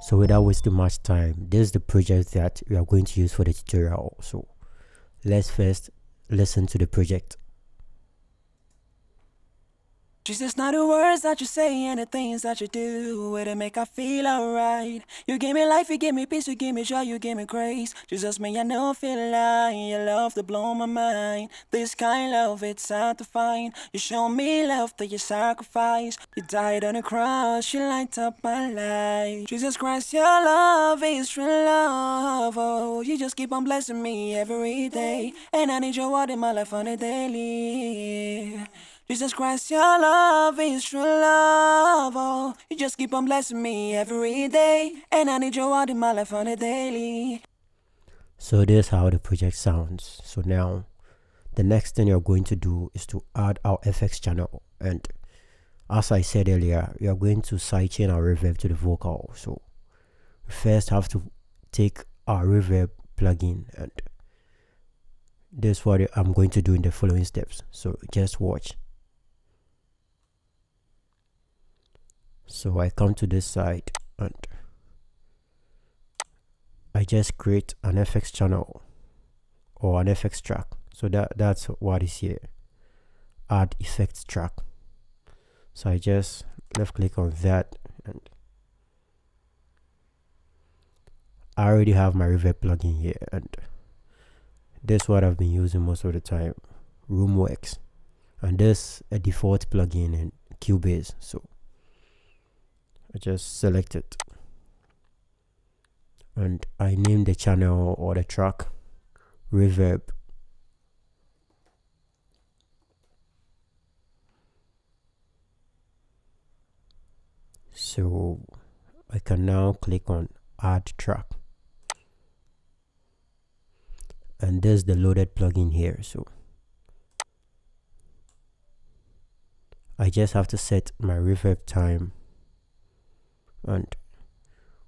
So without wasting much time, this is the project that we are going to use for the tutorial. So let's first listen to the project. It's just not the words that you say and the things that you do, it'll make I feel alright. You give me life, you give me peace, you give me joy, you give me grace. Jesus, me, I know feel like your love to blow my mind. This kind of love, it's hard to find. You show me love through your sacrifice. You died on the cross, you light up my life. Jesus Christ, your love is true love. Oh, you just keep on blessing me every day, and I need your word in my life on a daily. Jesus Christ, your love is true love. Oh, you just keep on blessing me every day, and I need your word in my life on a daily. So this is how the project sounds. So now the next thing you're going to do is to add our FX channel, and as I said earlier, we are going to sidechain our reverb to the vocal. So we first have to take our reverb plugin, and this is what I'm going to do in the following steps. So just watch. So I come to this side and I just create an FX channel or an FX track. So that's what is here. Add effects track. So I just left click on that, and I already have my reverb plugin here, and this is what I've been using most of the time, Roomworks, and this a default plugin in Cubase. So I just select it and I name the channel or the track Reverb. So I can now click on add track, and there's the loaded plugin here. So I just have to set my reverb time, and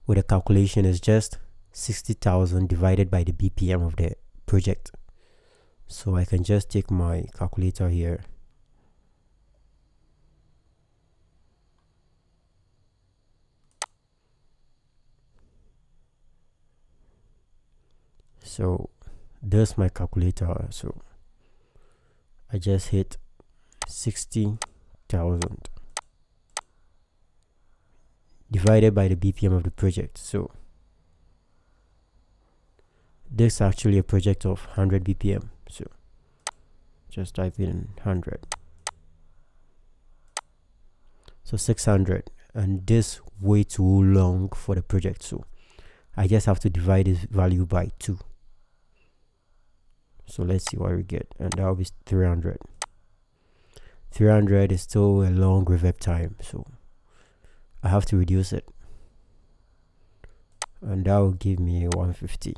with a calculation is just 60,000 divided by the BPM of the project. So I can just take my calculator here so this is my calculator. So I just hit 60,000 divided by the BPM of the project. So this is actually a project of 100 BPM. So just type in 100. So 600, and this way too long for the project. So I just have to divide this value by 2. So let's see what we get, and that will be 300. 300 is still a long reverb time, so I have to reduce it, and that will give me 150.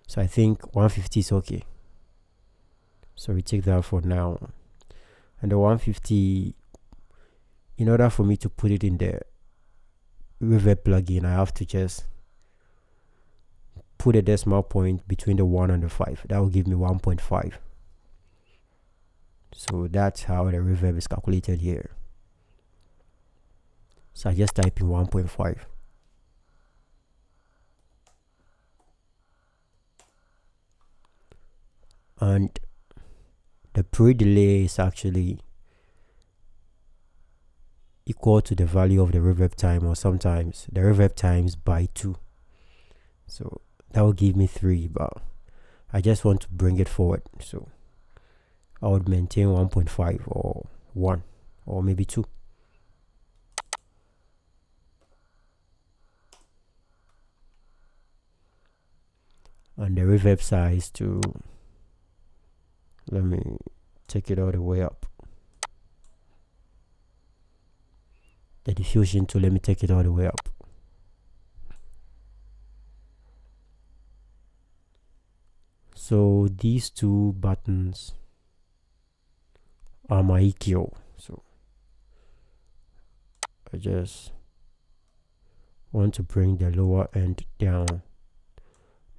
So I think 150 is okay, so we take that for now. And the 150, in order for me to put it in the reverb plugin, I have to just put a decimal point between the 1 and the 5. That will give me 1.5. So that's how the reverb is calculated here. So I just type in 1.5. And the pre-delay is actually equal to the value of the reverb time, or sometimes the reverb times by 2. So that will give me 3, but I just want to bring it forward. So I would maintain 1.5 or 1 or maybe 2. And the reverb size to, let me take it all the way up. The diffusion to, let me take it all the way up. So these two buttons are my EQ. So I just want to bring the lower end down,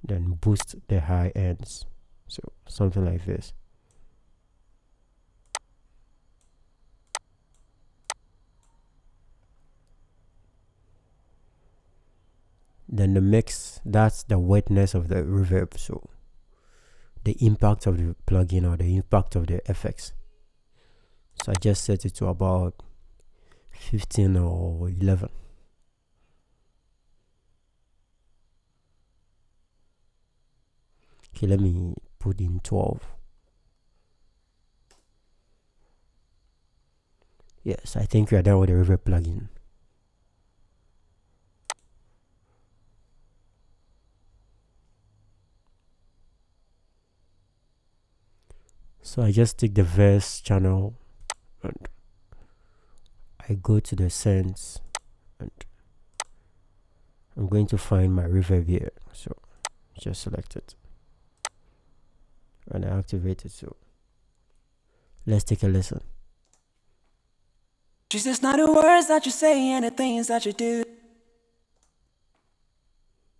then boost the high ends. So something like this. Then the mix, that's the wetness of the reverb, so the impact of the plugin or the impact of the effects. So I just set it to about 15 or 11. Okay, let me put in 12. Yes, I think we are done with the reverb plugin. So I just take the verse channel and I go to the sense and I'm going to find my reverb here. So just select it and I activate it. So let's take a listen. She's just not the words that you say and the things that you do.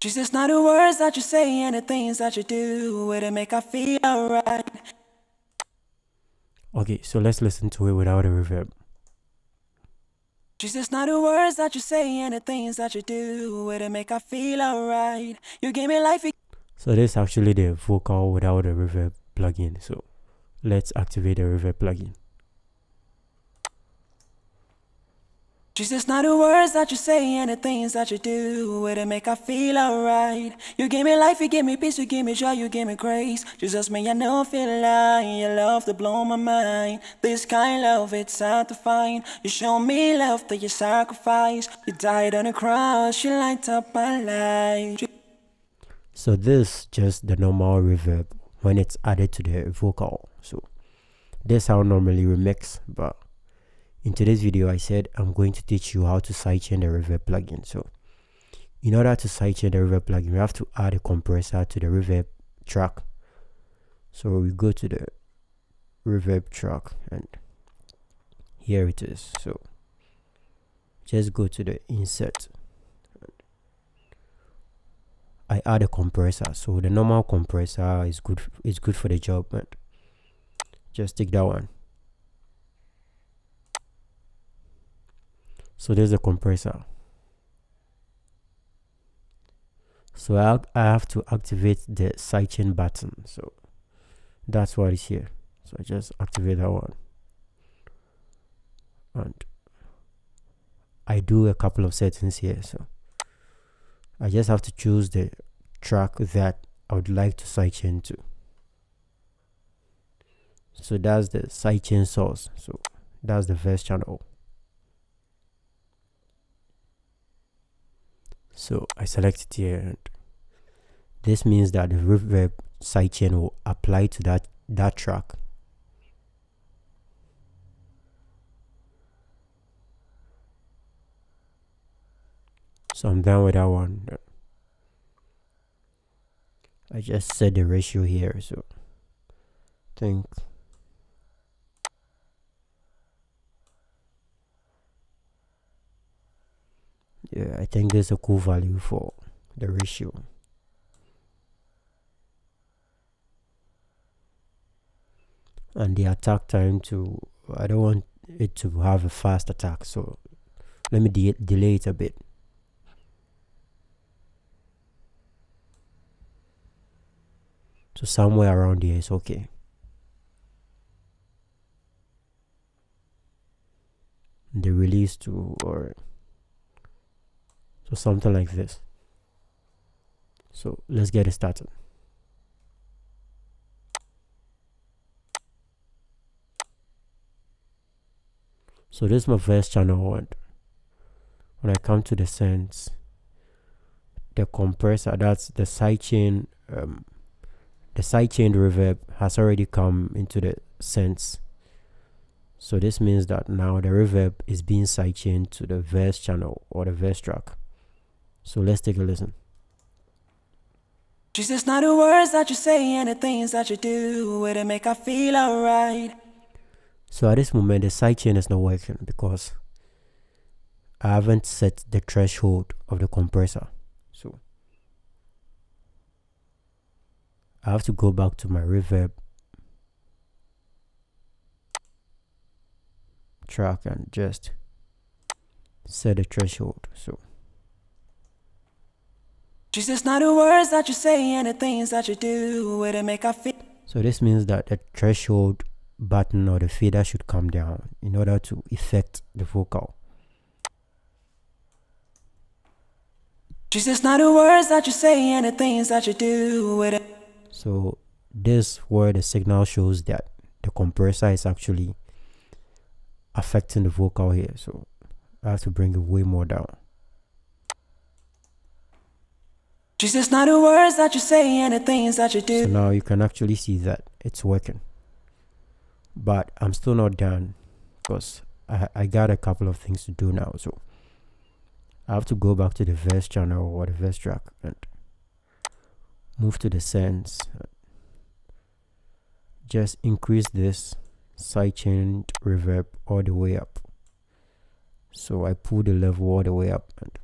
She's just not the words that you say and the things that you do. It'll make her feel alright. Okay, so let's listen to it without a reverb. She's just not the words that you say and the things that you do. It'll make her feel alright. You gave me life. So this is actually the vocal without a reverb plugin. So let's activate the reverb plugin. She's just not the words that you say and the things that you do. It'll make her feel alright. You give me life, you give me peace, you give me joy, you give me grace. Jesus, me, I know feel like your love to blow my mind. This kind of love, it's hard to find. You show me love that you sacrifice. You died on the cross, you light up my life. So this just the normal reverb when it's added to the vocal. So this how normally we mix, but in today's video I said I'm going to teach you how to sidechain the reverb plugin. So in order to sidechain the reverb plugin, we have to add a compressor to the reverb track. So we go to the reverb track and here it is. So just go to the insert. I add a compressor. So the normal compressor is good for the job, and just take that one. So there's a compressor. So I have to activate the sidechain button. So that's what is here. So I just activate that one. And I do a couple of settings here. So I just have to choose the track that I would like to sidechain to. So that's the sidechain source. So that's the verse channel. So I select it here, and this means that the reverb sidechain will apply to that track. So I'm done with that one. I just set the ratio here, so I think yeah, I think there's a cool value for the ratio. And the attack time to, I don't want it to have a fast attack, so let me delay it a bit. So somewhere around here is okay. The release to, or so something like this. So let's get it started. So this is my verse channel, and when I come to the sense, the compressor, that's the sidechain, the sidechain reverb has already come into the sense. So this means that now the reverb is being sidechained to the verse channel or the verse track. So let's take a listen. She's just not the words that you say and the things that you do. It'll make her feel alright. So at this moment the sidechain is not working because I haven't set the threshold of the compressor. So I have to go back to my reverb track and just set the threshold. So She's just not the words that you say and the things that you do where they make I feel. So this means that the threshold button or the fader should come down in order to affect the vocal. She's just not the words that you say and the things that you do with it. So this where the signal shows that the compressor is actually affecting the vocal here. So I have to bring it way more down. She's just not the words that you say and the things that you do. So now you can actually see that it's working. But I'm still not done because I got a couple of things to do now. So I have to go back to the verse channel or the verse track and move to the sends. Just increase this sidechain reverb all the way up. So I pull the level all the way up. And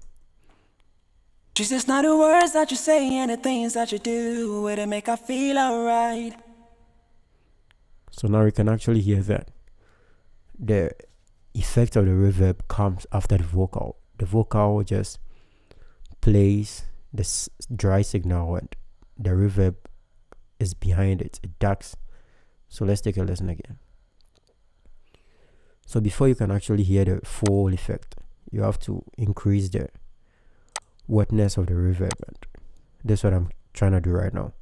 she's just not the words that you say and the things that you do where they make I feel alright. so now you can actually hear that the effect of the reverb comes after the vocal. The vocal just plays the dry signal and the reverb is behind it. It ducks. So let's take a listen again. So before you can actually hear the full effect, you have to increase the wetness of the reverb, and that's what I'm trying to do right now.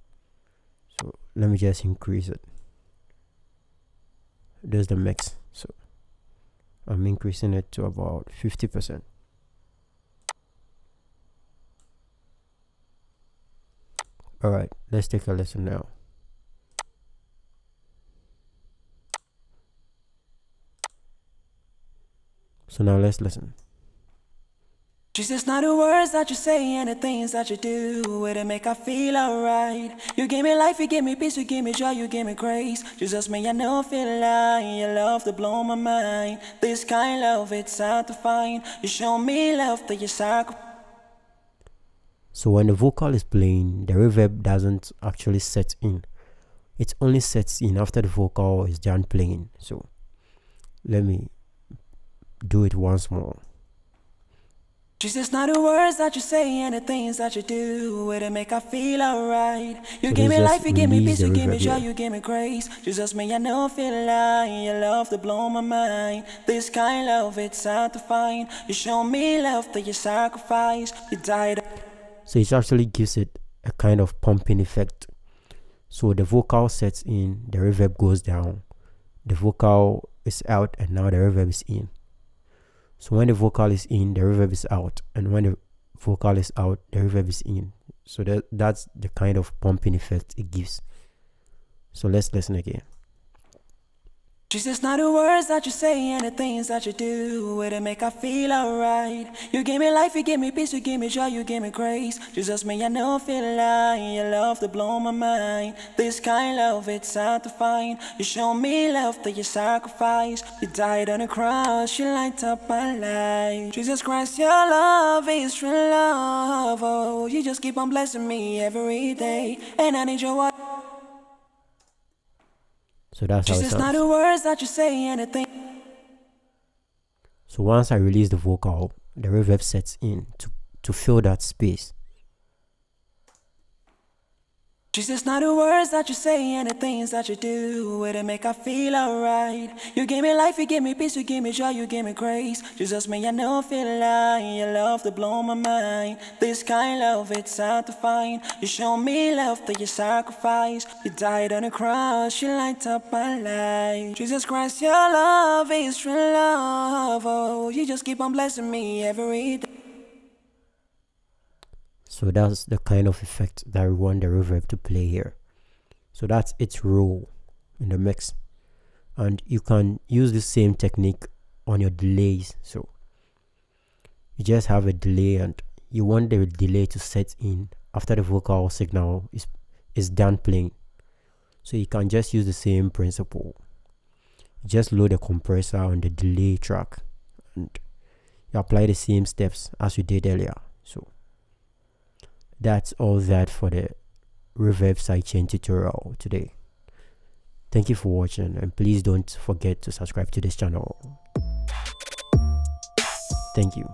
So let me just increase it. There's the mix. So I'm increasing it to about 50%. Alright, let's take a listen now. So now let's listen. She's just not the words that you say and the things that you do where they make I feel alright. You give me life, you give me peace, you give me joy, you give me grace. She's just me, I know feel like your love to blow my mind. This kind of love, it's hard to find. You show me love that you sacrifice. So when the vocal is playing, the reverb doesn't actually set in. It only sets in after the vocal is done playing. So let me do it once more. She's just not the words that you say and the things that you do where they make I feel alright. You give me life, you give me peace, you give me joy, you give me grace. She's just me, I know feel like your love to blow my mind. This kind of love, it's hard to find. You show me love that you sacrifice. You died. So it actually gives it a kind of pumping effect. So the vocal sets in, the reverb goes down, the vocal is out, and now the reverb is in. So when the vocal is in, the reverb is out, and when the vocal is out, the reverb is in. So that's the kind of pumping effect it gives. So let's listen again. She's just not the words that you say and the things that you do where they make I feel alright. You give me life, you give me peace, you give me joy, you give me grace. She's just me, I know feel like your love to blow my mind. This kind of love, it's hard to find. You show me love that you sacrifice. You died on the cross, you light up my life. Jesus Christ, your love is true love. Oh, you just keep on blessing me every day, and I need your water. So that's how it sounds. Not the words that you say and the thing. So once I release the vocal, the reverb sets in to fill that space. She's just not the words that you say and the things that you do where they make I feel alright. You give me life, you give me peace, you give me joy, you give me grace. She's just me, I know feel like your love to blow my mind. This kind of love, it's hard to find. You show me love that you sacrifice. You died on the cross, you light up my life. Jesus Christ, your love is true love. Oh, you just keep on blessing me every day. So that's the kind of effect that we want the reverb to play here. So that's its role in the mix. And you can use the same technique on your delays. So you just have a delay and you want the delay to set in after the vocal signal is done playing. So you can just use the same principle. Just load the compressor on the delay track and you apply the same steps as you did earlier. So that's all that for the Reverb sidechain tutorial today. Thank you for watching, and please don't forget to subscribe to this channel. Thank you.